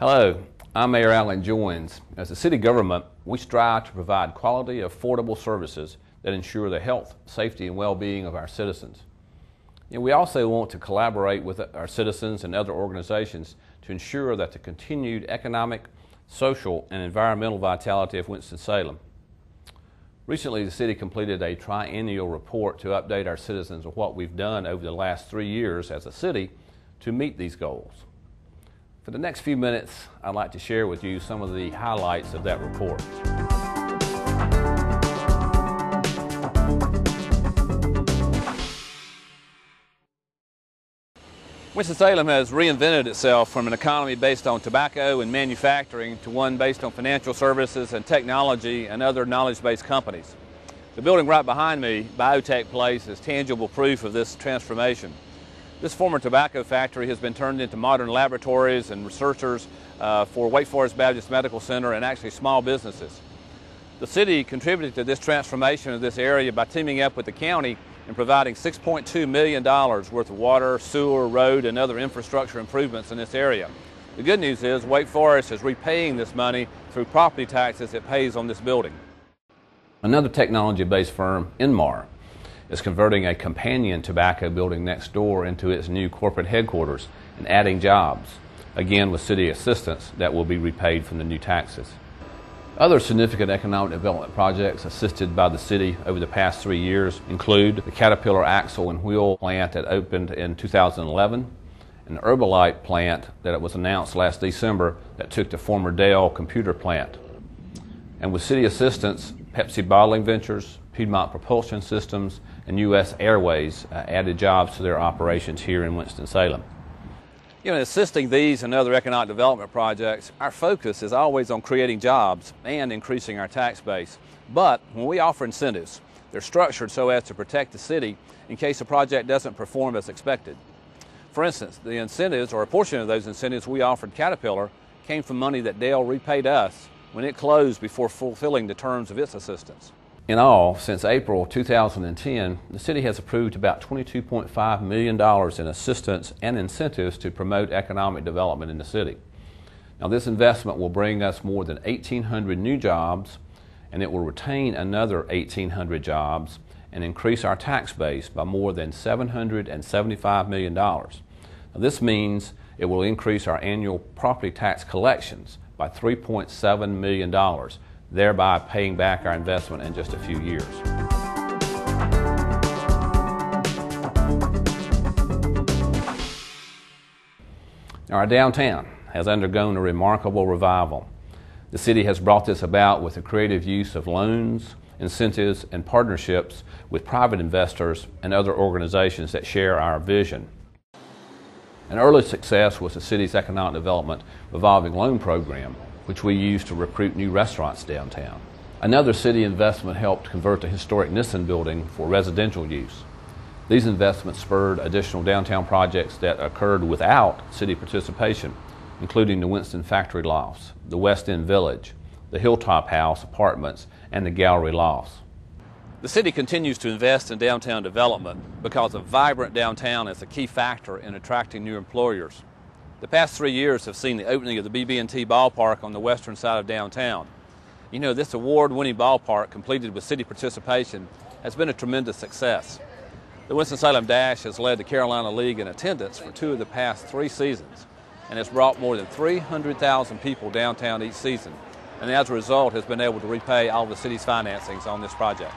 Hello, I'm Mayor Alan Joins. As a city government, we strive to provide quality, affordable services that ensure the health, safety, and well-being of our citizens. And we also want to collaborate with our citizens and other organizations to ensure that the continued economic, social, and environmental vitality of Winston-Salem. Recently, the city completed a triennial report to update our citizens on what we've done over the last 3 years as a city to meet these goals. For the next few minutes, I'd like to share with you some of the highlights of that report. Winston-Salem has reinvented itself from an economy based on tobacco and manufacturing to one based on financial services and technology and other knowledge-based companies. The building right behind me, Biotech Place, is tangible proof of this transformation. This former tobacco factory has been turned into modern laboratories and researchers for Wake Forest Baptist Medical Center and actually small businesses. The city contributed to this transformation of this area by teaming up with the county and providing $6.2 million worth of water, sewer, road, and other infrastructure improvements in this area. The good news is Wake Forest is repaying this money through property taxes it pays on this building. Another technology-based firm, Inmar, is converting a companion tobacco building next door into its new corporate headquarters and adding jobs, again with city assistance that will be repaid from the new taxes. Other significant economic development projects assisted by the city over the past 3 years include the Caterpillar Axle and Wheel plant that opened in 2011, an Herbalife plant that was announced last December that took the former Dell computer plant. And with city assistance, Pepsi Bottling Ventures, Piedmont Propulsion Systems, and U.S. Airways added jobs to their operations here in Winston-Salem. In assisting these and other economic development projects, our focus is always on creating jobs and increasing our tax base. But when we offer incentives, they're structured so as to protect the city in case a project doesn't perform as expected. For instance, the incentives, or a portion of those incentives we offered Caterpillar, came from money that Dell repaid us when it closed before fulfilling the terms of its assistance. In all, since April 2010, the city has approved about $22.5 million in assistance and incentives to promote economic development in the city. Now, this investment will bring us more than 1,800 new jobs, and it will retain another 1,800 jobs and increase our tax base by more than $775 million. Now, this means it will increase our annual property tax collections by $3.7 million, thereby paying back our investment in just a few years. Now, our downtown has undergone a remarkable revival. The city has brought this about with the creative use of loans, incentives, and partnerships with private investors and other organizations that share our vision. An early success was the city's economic development revolving loan program, which we use to recruit new restaurants downtown. Another city investment helped convert the historic Nissan building for residential use. These investments spurred additional downtown projects that occurred without city participation, including the Winston Factory Lofts, the West End Village, the Hilltop House apartments, and the Gallery Lofts. The city continues to invest in downtown development because a vibrant downtown is a key factor in attracting new employers. The past 3 years have seen the opening of the BB&T ballpark on the western side of downtown. You know, this award-winning ballpark, completed with city participation, has been a tremendous success. The Winston-Salem Dash has led the Carolina League in attendance for 2 of the past 3 seasons and has brought more than 300,000 people downtown each season, and as a result has been able to repay all the city's financings on this project.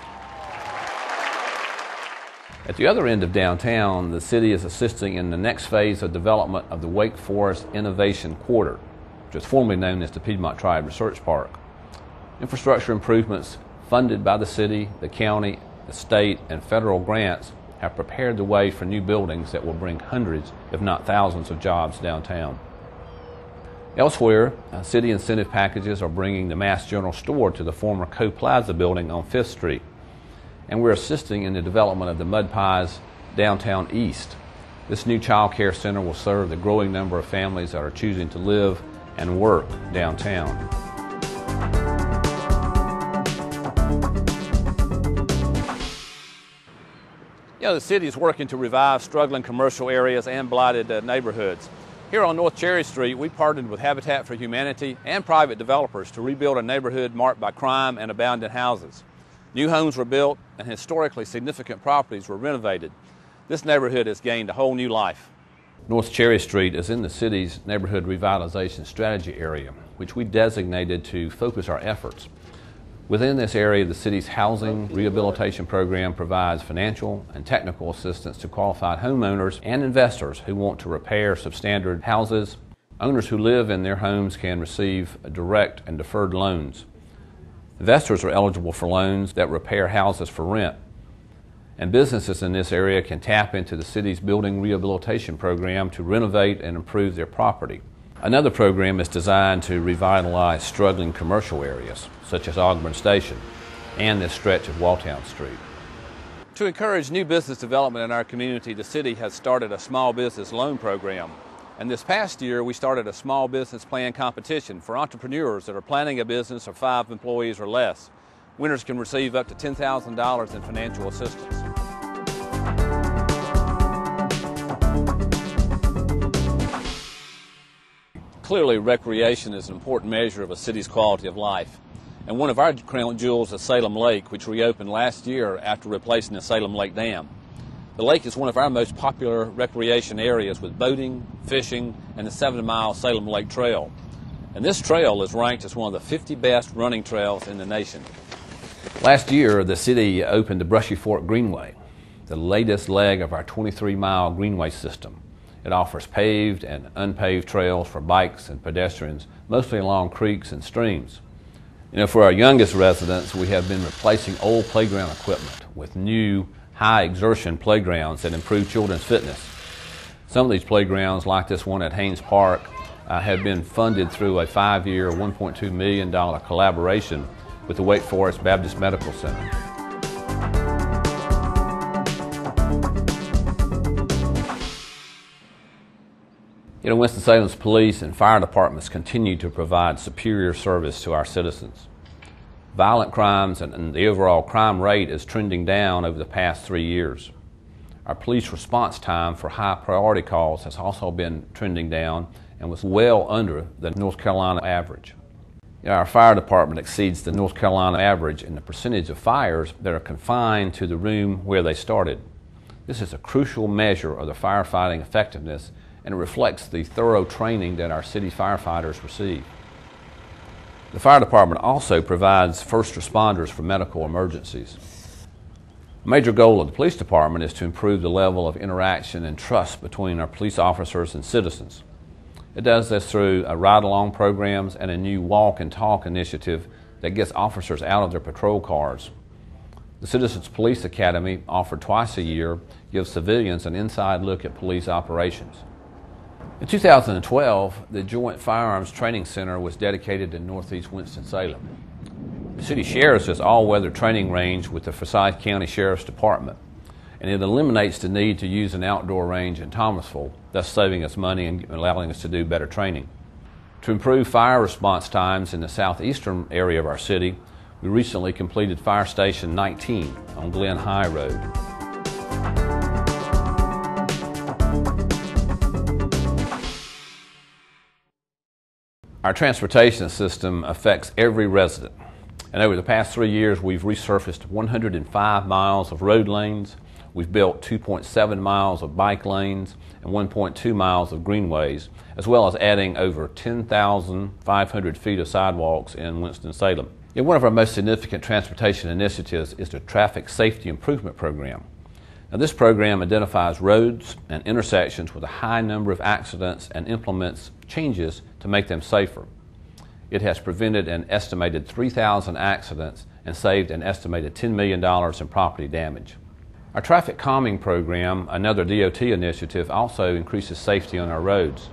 At the other end of downtown, the city is assisting in the next phase of development of the Wake Forest Innovation Quarter, which was formerly known as the Piedmont Triad Research Park. Infrastructure improvements funded by the city, the county, the state, and federal grants have prepared the way for new buildings that will bring hundreds, if not thousands, of jobs downtown. Elsewhere, city incentive packages are bringing the Mass General Store to the former Co-Plaza building on 5th Street. And we're assisting in the development of the Mud Pies Downtown East. This new child care center will serve the growing number of families that are choosing to live and work downtown. You know, the city is working to revive struggling commercial areas and blighted neighborhoods. Here on North Cherry Street, we partnered with Habitat for Humanity and private developers to rebuild a neighborhood marked by crime and abandoned houses. New homes were built and historically significant properties were renovated. This neighborhood has gained a whole new life. North Cherry Street is in the city's neighborhood revitalization strategy area, which we designated to focus our efforts. Within this area, the city's housing rehabilitation program provides financial and technical assistance to qualified homeowners and investors who want to repair substandard houses. Owners who live in their homes can receive direct and deferred loans. Investors are eligible for loans that repair houses for rent. And businesses in this area can tap into the city's building rehabilitation program to renovate and improve their property. Another program is designed to revitalize struggling commercial areas, such as Ogburn Station and this stretch of Walltown Street. To encourage new business development in our community, the city has started a small business loan program. And this past year, we started a small business plan competition for entrepreneurs that are planning a business of 5 employees or less. Winners can receive up to $10,000 in financial assistance. Clearly, recreation is an important measure of a city's quality of life. And one of our crown jewels is Salem Lake, which reopened last year after replacing the Salem Lake Dam. The lake is one of our most popular recreation areas with boating, fishing, and the 7-mile Salem Lake Trail. And this trail is ranked as one of the 50 best running trails in the nation. Last year, the city opened the Brushy Fork Greenway, the latest leg of our 23-mile greenway system. It offers paved and unpaved trails for bikes and pedestrians, mostly along creeks and streams. For our youngest residents, we have been replacing old playground equipment with new high-exertion playgrounds that improve children's fitness. Some of these playgrounds, like this one at Haynes Park, have been funded through a 5-year, $1.2 million collaboration with the Wake Forest Baptist Medical Center. Winston-Salem's police and fire departments continue to provide superior service to our citizens. Violent crimes and the overall crime rate is trending down over the past 3 years. Our police response time for high priority calls has also been trending down and was well under the North Carolina average. Our fire department exceeds the North Carolina average in the percentage of fires that are confined to the room where they started. This is a crucial measure of the firefighting effectiveness, and it reflects the thorough training that our city firefighters receive. The fire department also provides first responders for medical emergencies. A major goal of the police department is to improve the level of interaction and trust between our police officers and citizens. It does this through ride-along programs and a new walk and talk initiative that gets officers out of their patrol cars. The Citizens Police Academy, offered twice a year, gives civilians an inside look at police operations. In 2012, the Joint Firearms Training Center was dedicated in Northeast Winston-Salem. The city shares this all-weather training range with the Forsyth County Sheriff's Department, and it eliminates the need to use an outdoor range in Thomasville, thus saving us money and allowing us to do better training. To improve fire response times in the southeastern area of our city, we recently completed Fire Station 19 on Glen High Road. Our transportation system affects every resident, and over the past 3 years we've resurfaced 105 miles of road lanes, we've built 2.7 miles of bike lanes and 1.2 miles of greenways, as well as adding over 10,500 feet of sidewalks in Winston-Salem. One of our most significant transportation initiatives is the Traffic Safety Improvement Program. Now, this program identifies roads and intersections with a high number of accidents and implements changes to make them safer. It has prevented an estimated 3,000 accidents and saved an estimated $10 million in property damage. Our traffic calming program, another DOT initiative, also increases safety on our roads.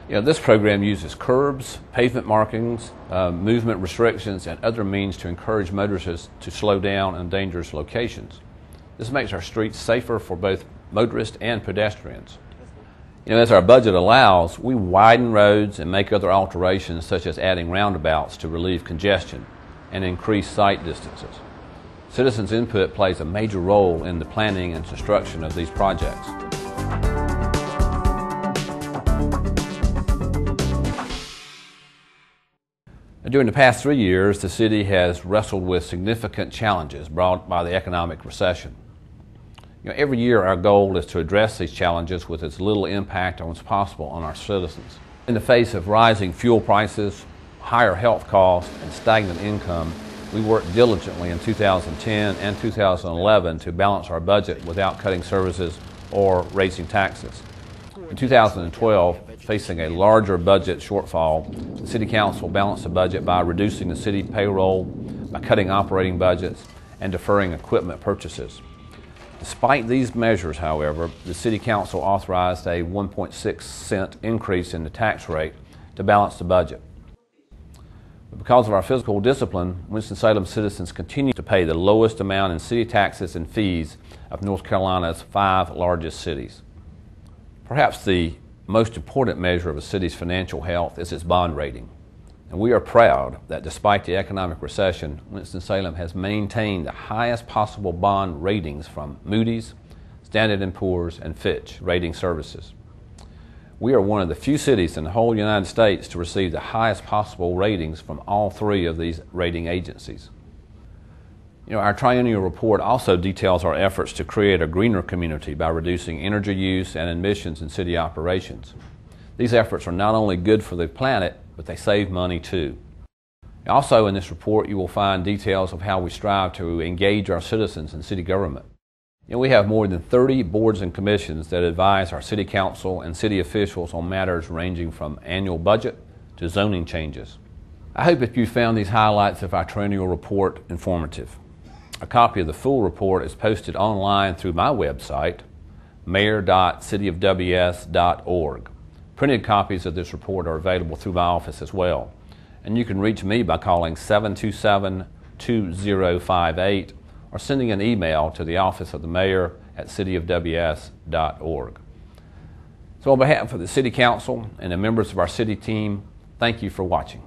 This program uses curbs, pavement markings, movement restrictions, and other means to encourage motorists to slow down in dangerous locations. This makes our streets safer for both motorists and pedestrians. As our budget allows, we widen roads and make other alterations such as adding roundabouts to relieve congestion and increase sight distances. Citizens' input plays a major role in the planning and construction of these projects. During the past 3 years, the city has wrestled with significant challenges brought by the economic recession. Every year our goal is to address these challenges with as little impact as possible on our citizens. In the face of rising fuel prices, higher health costs, and stagnant income, we worked diligently in 2010 and 2011 to balance our budget without cutting services or raising taxes. In 2012, facing a larger budget shortfall, the City Council balanced the budget by reducing the city payroll, by cutting operating budgets, and deferring equipment purchases. Despite these measures, however, the City Council authorized a 1.6-cent increase in the tax rate to balance the budget. But because of our fiscal discipline, Winston-Salem citizens continue to pay the lowest amount in city taxes and fees of North Carolina's 5 largest cities. Perhaps the most important measure of a city's financial health is its bond rating. And we are proud that despite the economic recession, Winston-Salem has maintained the highest possible bond ratings from Moody's, Standard & Poor's, and Fitch Rating Services. We are one of the few cities in the whole United States to receive the highest possible ratings from all 3 of these rating agencies. Our Triennial report also details our efforts to create a greener community by reducing energy use and emissions in city operations. These efforts are not only good for the planet, but they save money too. Also in this report you will find details of how we strive to engage our citizens in city government. We have more than 30 boards and commissions that advise our City Council and city officials on matters ranging from annual budget to zoning changes. I hope that you found these highlights of our Triennial report informative. A copy of the full report is posted online through my website, mayor.cityofws.org. Printed copies of this report are available through my office as well. And you can reach me by calling 727-2058 or sending an email to the office of the mayor at cityofws.org. So on behalf of the City Council and the members of our city team, thank you for watching.